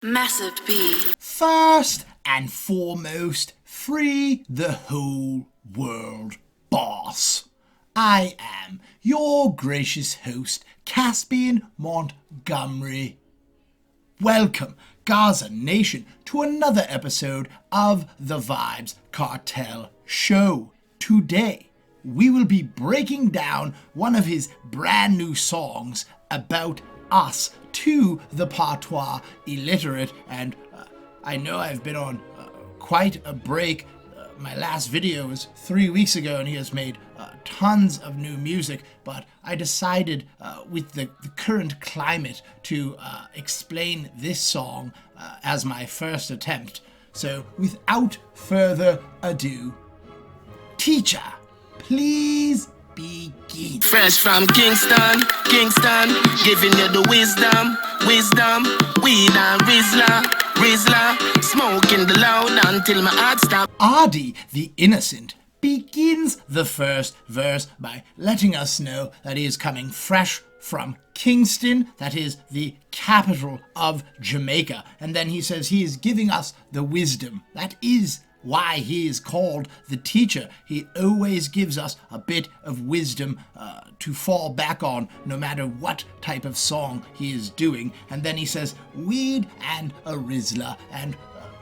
Massive B. First and foremost, free the whole world, boss. I am your gracious host, Caspian Montgomery. Welcome, Gaza Nation, to another episode of the Vybz Kartel Show. Today, we will be breaking down one of his brand new songs about us to the patois illiterate, and I know I've been on quite a break. My last video was 3 weeks ago and he has made tons of new music, but I decided with the current climate to explain this song as my first attempt. So without further ado, teacher, please begin. Fresh from Kingston, giving you the wisdom, weed and Rizla, smoking the loud until my heart stops. Ardi the Innocent begins the first verse by letting us know that he is coming fresh from Kingston, that is the capital of Jamaica, and then he says he is giving us the wisdom. That is why he is called the teacher. He always gives us a bit of wisdom to fall back on no matter what type of song he is doing. And then he says weed and a Rizla, and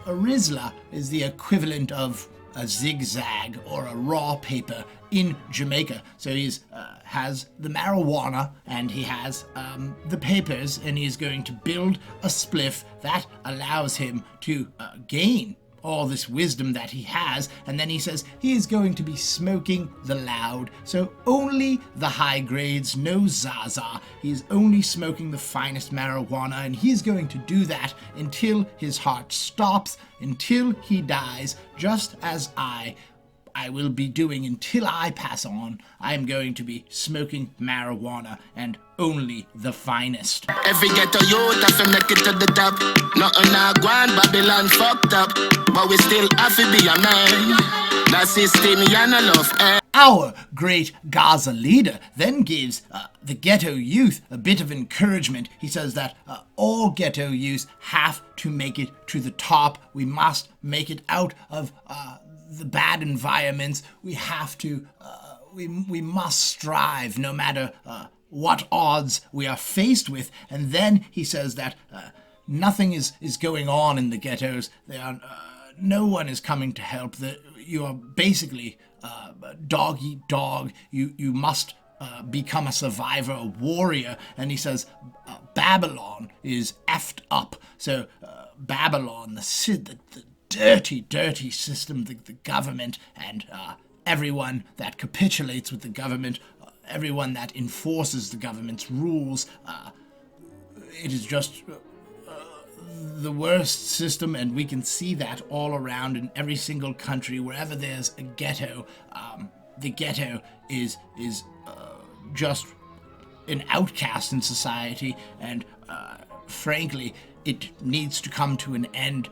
a Rizla is the equivalent of a zigzag or a raw paper in Jamaica. So he's has the marijuana and he has the papers, and he's going to build a spliff that allows him to gain all this wisdom that he has. And then he says he is going to be smoking the loud, so only the high grades, no Zaza. He's only smoking the finest marijuana, and he's going to do that until his heart stops, until he dies, just as I will be doing until I pass on. I'm going to be smoking marijuana, and only the finest. Every ghetto youth have to make it to the top. Nothing I gone, Babylon fucked up, but we still have to be a man. That system, you no love. Our great Gaza leader then gives the ghetto youth a bit of encouragement. He says that all ghetto youth have to make it to the top. We must make it out of the bad environments. We have to, we must strive no matter what odds we are faced with. And then he says that nothing is going on in the ghettos. No one is coming to help. You are basically dog eat dog. You must become a survivor, a warrior. And he says Babylon is effed up. So Babylon, the dirty system, the government, and everyone that capitulates with the government, everyone that enforces the government's rules, it is just the worst system, and we can see that all around in every single country. Wherever there's a ghetto, the ghetto is just an outcast in society, and frankly, it needs to come to an end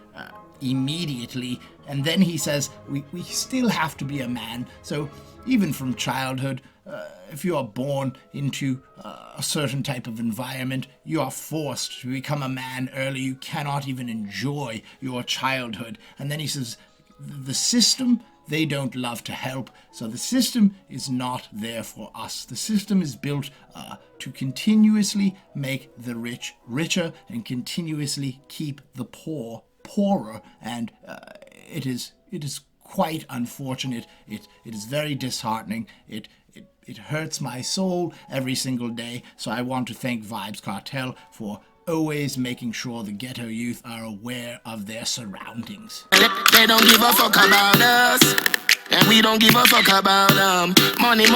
immediately. And then he says we still have to be a man. So even from childhood, if you are born into a certain type of environment, you are forced to become a man early. You cannot even enjoy your childhood. And then he says the system, they don't love to help, so the system is not there for us. The system is built to continuously make the rich richer and continuously keep the poor poorer, and it is quite unfortunate. It is very disheartening. It hurts my soul every single day. So I want to thank Vybz Kartel for always making sure the ghetto youth are aware of their surroundings. They don't give a fuck about us, and we don't give a fuck about them. Money,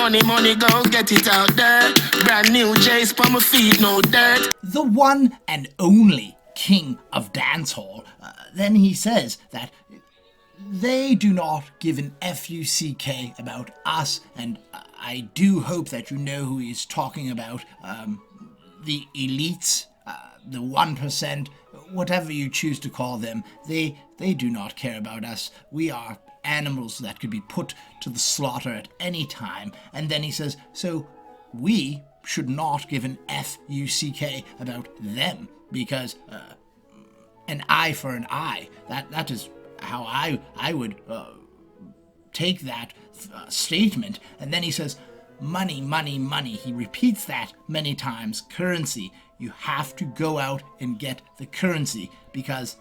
go get it out there. Brand new J's on my feet, no dirt. The one and only king of dancehall. Then he says that they do not give an fuck about us, and I do hope that you know who he's talking about. The elites, the 1%, whatever you choose to call them, they do not care about us. We are animals that could be put to the slaughter at any time. And then he says, so we should not give an fuck about them, because an eye for an eye. That is how I would take that statement. And then he says, money, money, money. He repeats that many times. Currency. You have to go out and get the currency, because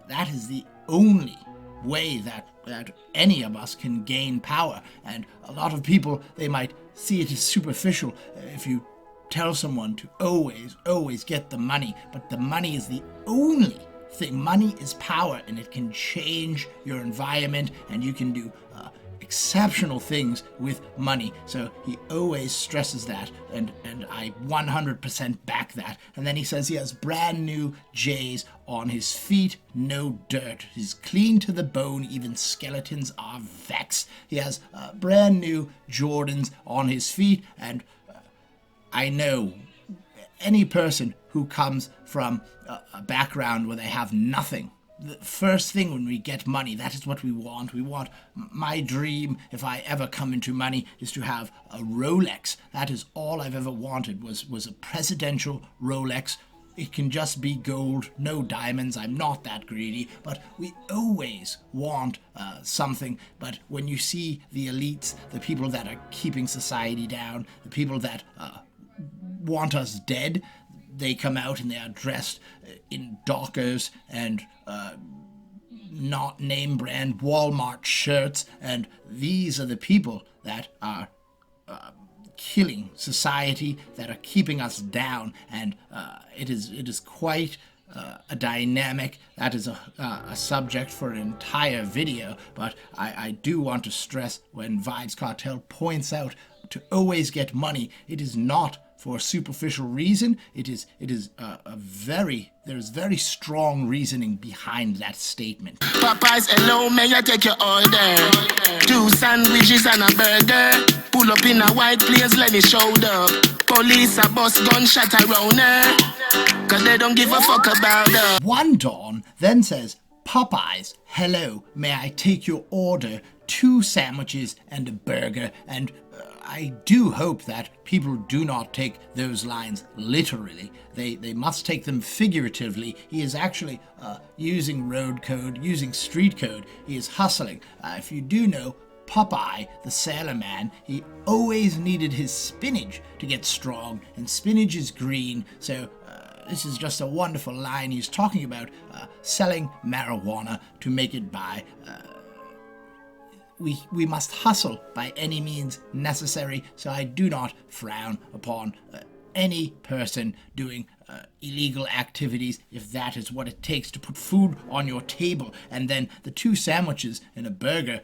that is the only way that any of us can gain power. And a lot of people, they might see it as superficial if you tell someone to always get the money, but the money is the only thing. Money is power, and it can change your environment, and you can do exceptional things with money. So he always stresses that, and I 100% back that. And then he says he has brand new J's on his feet, no dirt. He's clean to the bone, even skeletons are vexed. He has brand new Jordans on his feet, and I know any person who comes from a background where they have nothing, the first thing when we get money, that is what we want. We want, my dream, if I ever come into money, is to have a Rolex. That is all I've ever wanted, was a presidential Rolex. It can just be gold, no diamonds. I'm not that greedy, but we always want something. But when you see the elites, the people that are keeping society down, the people that want us dead, they come out and they are dressed in Dockers and not name brand Walmart shirts, and these are the people that are killing society, that are keeping us down. And it is quite a dynamic. That is a subject for an entire video, but I do want to stress, when Vybz Kartel points out to always get money, it is not for a superficial reason. There's very strong reasoning behind that statement. Popeyes, hello, may I take your order? 2 sandwiches and a burger. Pull up in a white place, let me shoulder. Police a bus gunshot around her, cause they don't give a fuck about her. One Don then says, Popeyes, hello, may I take your order? 2 sandwiches and a burger. And I do hope that people do not take those lines literally. They must take them figuratively. He is actually using road code, using street code. He is hustling. If you do know Popeye, the sailor man, he always needed his spinach to get strong, and spinach is green. So this is just a wonderful line. He's talking about selling marijuana to make it by. We must hustle by any means necessary, so I do not frown upon any person doing illegal activities if that is what it takes to put food on your table. And then the 2 sandwiches and a burger,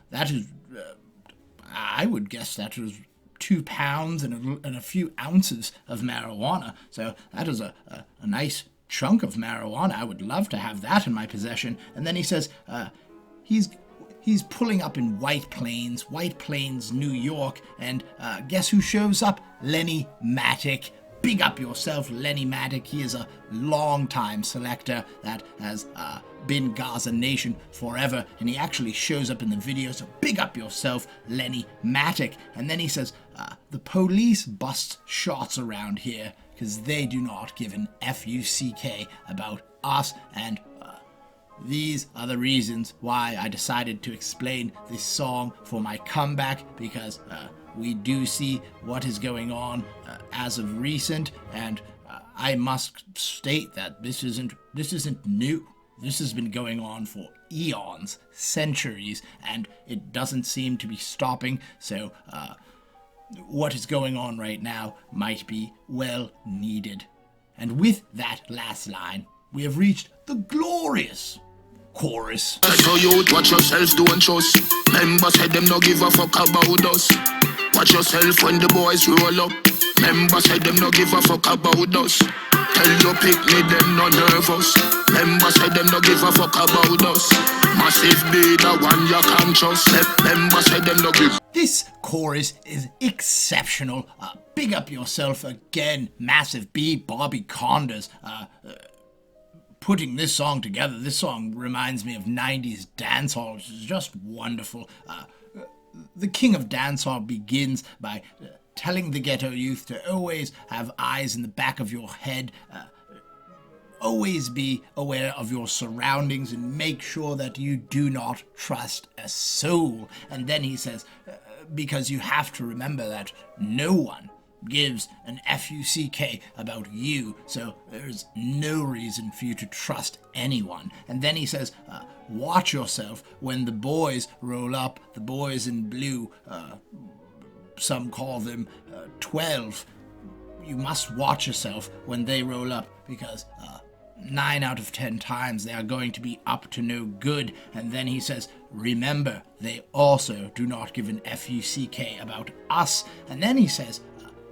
that is, I would guess that was 2 pounds and a few ounces of marijuana. So that is a nice chunk of marijuana. I would love to have that in my possession. And then he says he's pulling up in White Plains, New York, and guess who shows up? Lenny Matic. Big up yourself, Lenny Matic. He is a long-time selector that has been Gaza Nation forever, and he actually shows up in the video, so big up yourself, Lenny Matic. And then he says, the police bust shots around here because they do not give an F-U-C-K about us, and these are the reasons why I decided to explain this song for my comeback, because we do see what is going on as of recent, and I must state that this isn't new. This has been going on for eons, centuries, and it doesn't seem to be stopping. So what is going on right now might be well needed. And with that last line, we have reached the glorious chorus. So you watch yourself, don't trust. Members said them no give a fuck about us. Watch yourself when the boys roll up. Members said them no give a fuck about us. Tell your pick me them no nervous. Members said them no give a fuck about us. Massive be the one you can't trust. Members said them no give. This chorus is exceptional. Big up yourself again, Massive B, Bobby Condas. Putting this song together. This song reminds me of 90s dancehall, which is just wonderful. The king of dancehall begins by telling the ghetto youth to always have eyes in the back of your head, always be aware of your surroundings and make sure that you do not trust a soul. And then he says, because you have to remember that no one gives an fuck about you, so there's no reason for you to trust anyone. And then he says, watch yourself when the boys roll up, the boys in blue, some call them 12. You must watch yourself when they roll up, because 9 out of 10 times they are going to be up to no good. And then he says, remember, they also do not give an fuck about us. And then he says,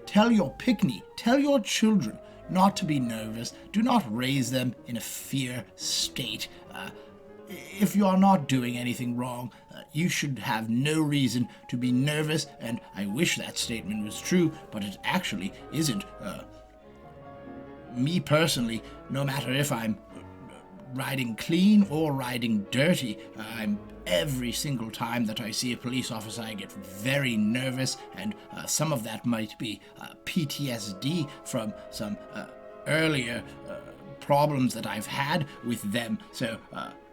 tell your pickney, tell your children not to be nervous. Do not raise them in a fear state. If you are not doing anything wrong, you should have no reason to be nervous. And I wish that statement was true, but it actually isn't. Me personally, no matter if I'm riding clean or riding dirty, every single time that I see a police officer, I get very nervous, and some of that might be PTSD from some earlier problems that I've had with them. So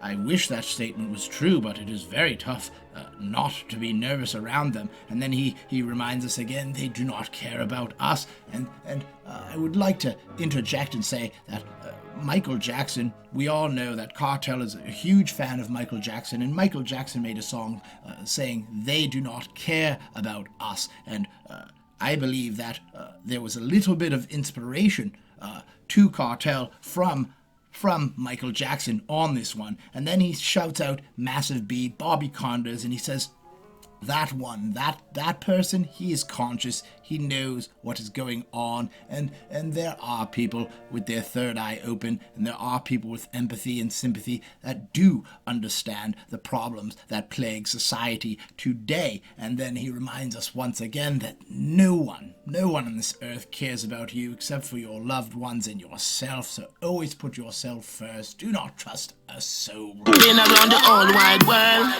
I wish that statement was true, but it is very tough not to be nervous around them. And then he reminds us again, they do not care about us. And I would like to interject and say that Michael Jackson, we all know that Kartel is a huge fan of Michael Jackson, and Michael Jackson made a song saying they do not care about us. And I believe that there was a little bit of inspiration to Kartel from Michael Jackson on this one. And then he shouts out Massive B, Bobby Condos, and he says, that one, that person, he is conscious, he knows what is going on, and there are people with their third eye open, and there are people with empathy and sympathy that do understand the problems that plague society today. And then he reminds us once again that no one on this earth cares about you except for your loved ones and yourself, so always put yourself first. Do not trust a soul. Been around the whole wide world,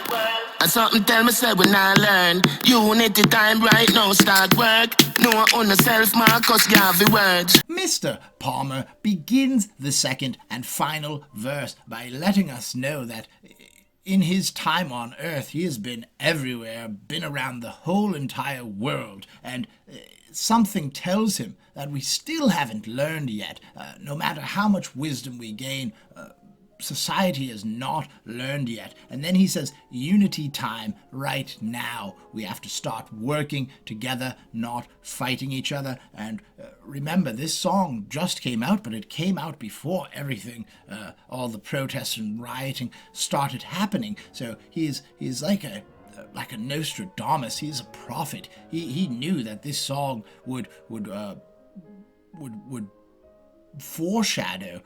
and something tell me say when I learn, unity time right now start work. No one on the self Marcus Garvey words. Mr. Palmer begins the second and final verse by letting us know that in his time on earth he has been everywhere, been around the whole entire world, and something tells him that we still haven't learned yet. No matter how much wisdom we gain, society has not learned yet. And then he says, unity time right now. We have to start working together, not fighting each other. And remember, this song just came out, but it came out before everything, all the protests and rioting started happening. So he's like a Nostradamus. He's a prophet. He knew that this song would foreshadow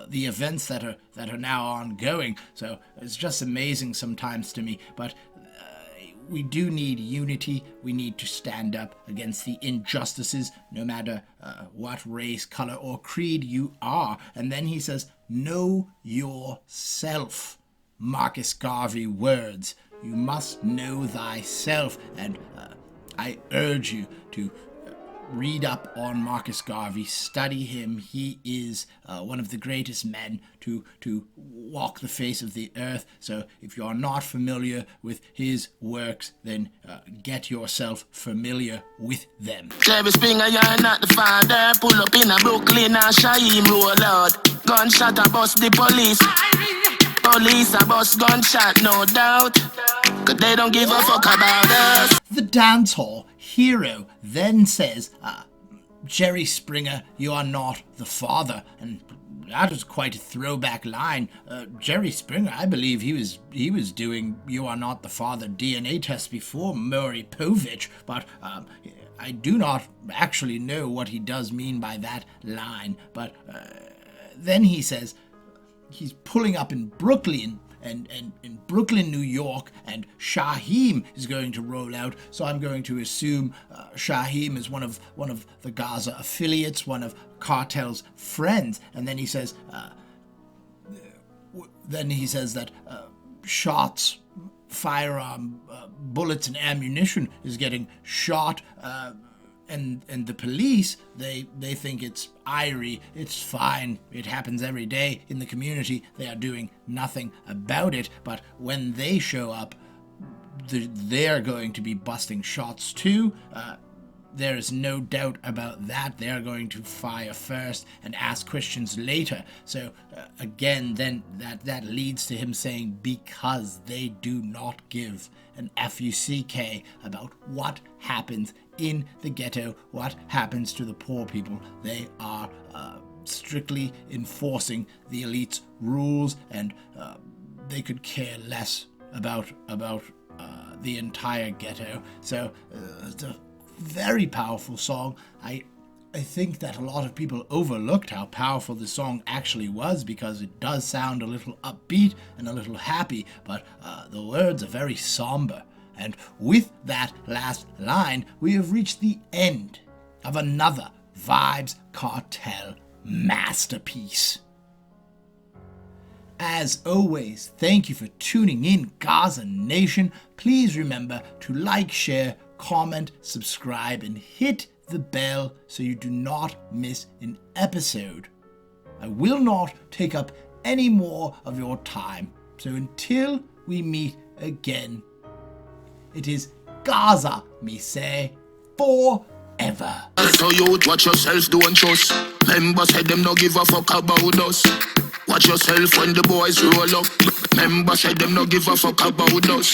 the events that are now ongoing. So it's just amazing sometimes to me. But we do need unity. We need to stand up against the injustices, no matter what race, color, or creed you are. And then he says, know yourself. Marcus Garvey words. You must know thyself. And I urge you to read up on Marcus Garvey, study him. He is one of the greatest men to walk the face of the earth. So if you are not familiar with his works, then get yourself familiar with them. Jerry Springer, you're not the father. Pull up in a Brooklyn and Shaheem roll out. Gunshot a bust the police. Police a bust gunshot, no doubt. Cause they don't give a fuck about us. The dancehall hero then says, Jerry Springer, you are not the father. And that was quite a throwback line. Jerry Springer, I believe he was doing You Are Not the Father DNA tests before Maury Povich, but I do not actually know what he does mean by that line. But then he says he's pulling up in Brooklyn, and in Brooklyn, New York, and Shaheem is going to roll out. So I'm going to assume Shaheem is one of the Gaza affiliates, one of Kartel's friends. And then he says, that shots, firearm, bullets, and ammunition is getting shot and the police, they think it's irie, it's fine, it happens every day in the community, they are doing nothing about it. But when they show up, they're going to be busting shots too. There is no doubt about that. They are going to fire first and ask questions later. So again, then that leads to him saying, because they do not give an fuck about what happens in the ghetto, what happens to the poor people. They are strictly enforcing the elite's rules, and they could care less about the entire ghetto. So it's a very powerful song. I think that a lot of people overlooked how powerful the song actually was, because it does sound a little upbeat and a little happy, but the words are very somber. And with that last line, we have reached the end of another Vybz Kartel masterpiece. As always, thank you for tuning in, Gaza Nation. Please remember to like, share, comment, subscribe, and hit the bell so you do not miss an episode. I will not take up any more of your time. So until we meet again, it is Gaza, me say, forever. So you watch yourself, don't trust. Members said them no give a fuck about us. Watch yourself when the boys roll up. Members said them no give a fuck about us.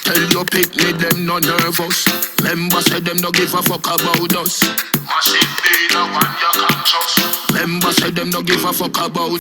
Tell your picnic them no nervous. Members said them no give a fuck about us. Massive beat, no one you can trust. Members said them no give a fuck about